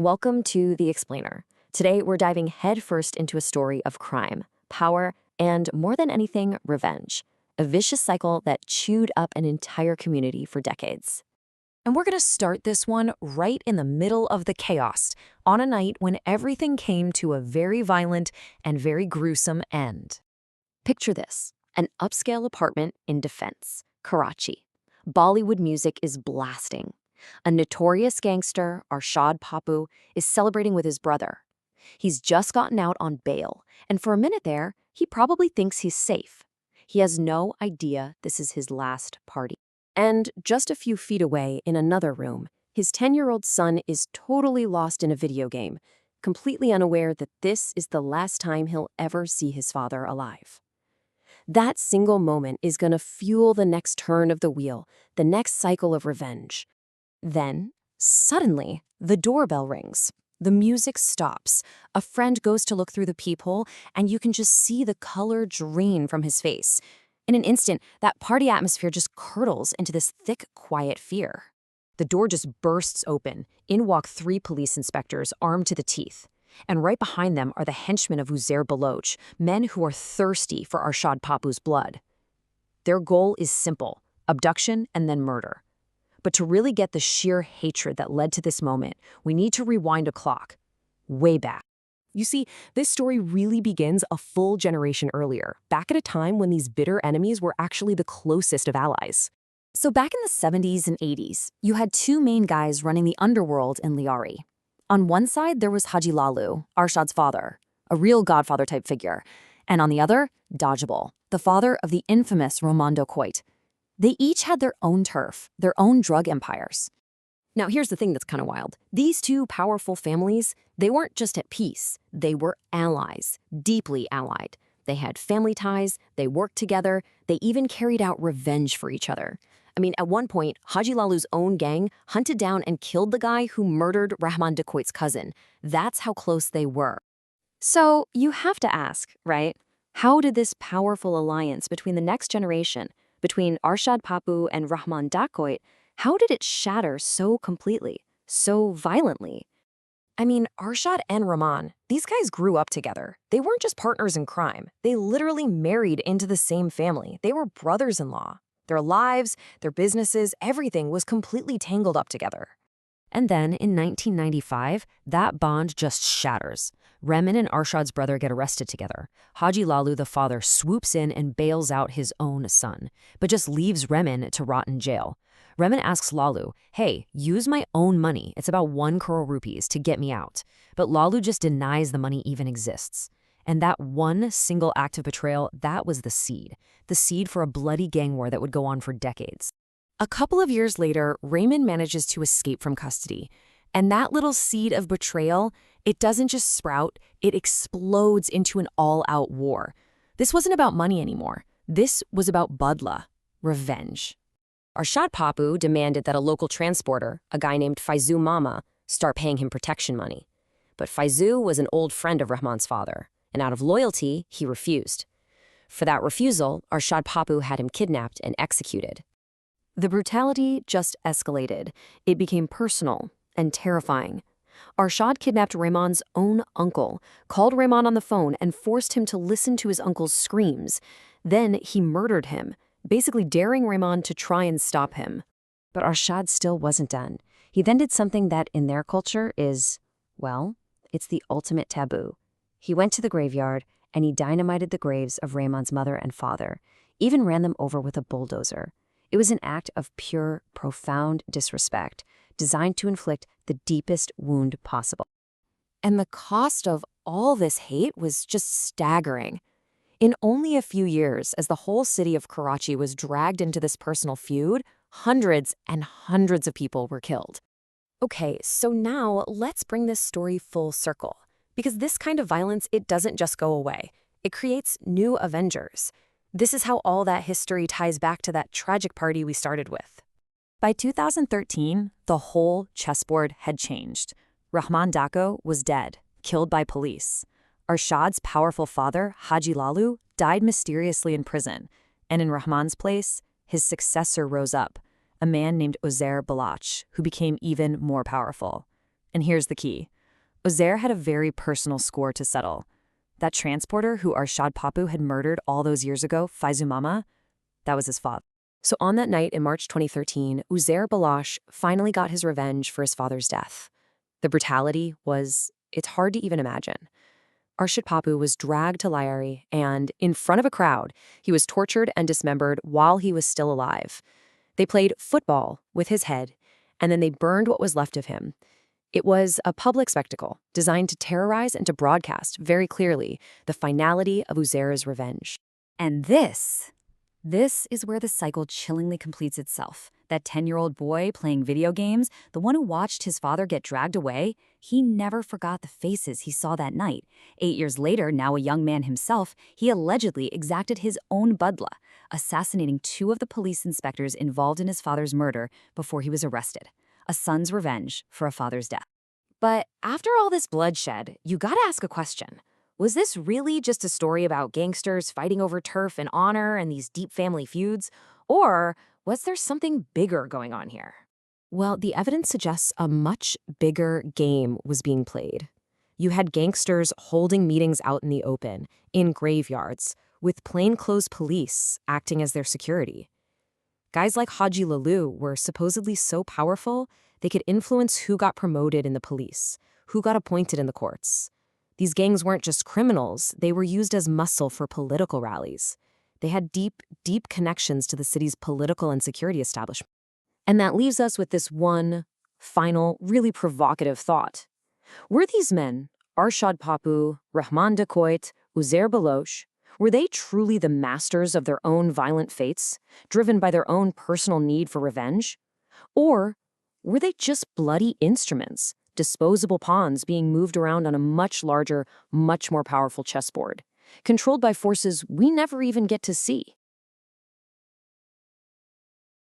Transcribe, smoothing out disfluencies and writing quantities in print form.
Welcome to The Explainer. Today, we're diving headfirst into a story of crime, power, and more than anything, revenge. A vicious cycle that chewed up an entire community for decades. And we're going to start this one right in the middle of the chaos, on a night when everything came to a very violent and very gruesome end. Picture this, an upscale apartment in Defense, Karachi. Bollywood music is blasting. A notorious gangster, Arshad Papu, is celebrating with his brother. He's just gotten out on bail, and for a minute there, he probably thinks he's safe. He has no idea this is his last party. And just a few feet away, in another room, his 10-year-old son is totally lost in a video game, completely unaware that this is the last time he'll ever see his father alive. That single moment is going to fuel the next turn of the wheel, the next cycle of revenge. Then, suddenly, the doorbell rings. The music stops. A friend goes to look through the peephole, and you can just see the color drain from his face. In an instant, that party atmosphere just curdles into this thick, quiet fear. The door just bursts open. In walk 3 police inspectors armed to the teeth. And right behind them are the henchmen of Uzair Baloch, men who are thirsty for Arshad Papu's blood. Their goal is simple: abduction and then murder. But to really get the sheer hatred that led to this moment, we need to rewind a clock, way back. You see, this story really begins a full generation earlier, back at a time when these bitter enemies were actually the closest of allies. So back in the 70s and 80s, you had 2 main guys running the underworld in Liari. On one side, there was Haji Lalu, Arshad's father, a real godfather-type figure. And on the other, Dodgeable, the father of the infamous Rehman Dacoit. They each had their own turf, their own drug empires. Now, here's the thing that's kind of wild. These 2 powerful families, they weren't just at peace. They were allies, deeply allied. They had family ties, they worked together, they even carried out revenge for each other. I mean, at one point, Haji Lalu's own gang hunted down and killed the guy who murdered Rehman Dacoit's cousin. That's how close they were. So, you have to ask, right? How did this powerful alliance between the next generation, between Arshad Papu and Rehman Dacoit, how did it shatter so completely, so violently? I mean, Arshad and Rehman, these guys grew up together. They weren't just partners in crime. They literally married into the same family. They were brothers-in-law. Their lives, their businesses, everything was completely tangled up together. And then, in 1995, that bond just shatters. Rehman and Arshad's brother get arrested together. Haji Lalu, the father, swoops in and bails out his own son, but just leaves Rehman to rot in jail. Rehman asks Lalu, hey, use my own money, it's about 1 crore rupees, to get me out. But Lalu just denies the money even exists. And that one single act of betrayal, that was the seed for a bloody gang war that would go on for decades. A couple of years later, Rehman manages to escape from custody. And that little seed of betrayal, it doesn't just sprout, it explodes into an all-out war. This wasn't about money anymore. This was about Badla, revenge. Arshad Papu demanded that a local transporter, a guy named Faizu Mama, start paying him protection money. But Faizu was an old friend of Rehman's father, and out of loyalty, he refused. For that refusal, Arshad Papu had him kidnapped and executed. The brutality just escalated. It became personal and terrifying. Arshad kidnapped Rehman's own uncle, called Rehman on the phone, and forced him to listen to his uncle's screams. Then he murdered him, basically daring Rehman to try and stop him. But Arshad still wasn't done. He then did something that, in their culture, is, well, it's the ultimate taboo. He went to the graveyard, and he dynamited the graves of Rehman's mother and father, even ran them over with a bulldozer. It was an act of pure, profound disrespect, designed to inflict the deepest wound possible. And the cost of all this hate was just staggering. In only a few years, as the whole city of Karachi was dragged into this personal feud, hundreds and hundreds of people were killed. Okay, so now let's bring this story full circle. Because this kind of violence, it doesn't just go away. It creates new Avengers. This is how all that history ties back to that tragic party we started with. By 2013, the whole chessboard had changed. Rehman Dacoit was dead, killed by police. Arshad's powerful father, Haji Lalu, died mysteriously in prison. And in Rehman's place, his successor rose up, a man named Uzair Baloch, who became even more powerful. And here's the key. Uzair had a very personal score to settle. That transporter who Arshad Papu had murdered all those years ago, Faizu Mama, that was his father. So on that night in March 2013, Uzair Baloch finally got his revenge for his father's death. The brutality it's hard to even imagine. Arshad Papu was dragged to Lyari, and in front of a crowd, he was tortured and dismembered while he was still alive. They played football with his head, and then they burned what was left of him. It was a public spectacle designed to terrorize and to broadcast very clearly the finality of Uzair's revenge. And this is where the cycle chillingly completes itself. That 10-year-old boy playing video games, the one who watched his father get dragged away, he never forgot the faces he saw that night. 8 years later, now a young man himself, he allegedly exacted his own badla, assassinating 2 of the police inspectors involved in his father's murder before he was arrested. A son's revenge for a father's death. But after all this bloodshed, you gotta ask a question. Was this really just a story about gangsters fighting over turf and honor and these deep family feuds? Or was there something bigger going on here? Well, the evidence suggests a much bigger game was being played. You had gangsters holding meetings out in the open, in graveyards, with plainclothes police acting as their security. Guys like Haji Lalu were supposedly so powerful, they could influence who got promoted in the police, who got appointed in the courts. These gangs weren't just criminals, they were used as muscle for political rallies. They had deep, deep connections to the city's political and security establishment. And that leaves us with this one final, really provocative thought. Were these men, Arshad Papu, Rehman Dacoit, Uzair Baloch, were they truly the masters of their own violent fates, driven by their own personal need for revenge? Or were they just bloody instruments, disposable pawns being moved around on a much larger, much more powerful chessboard, controlled by forces we never even get to see?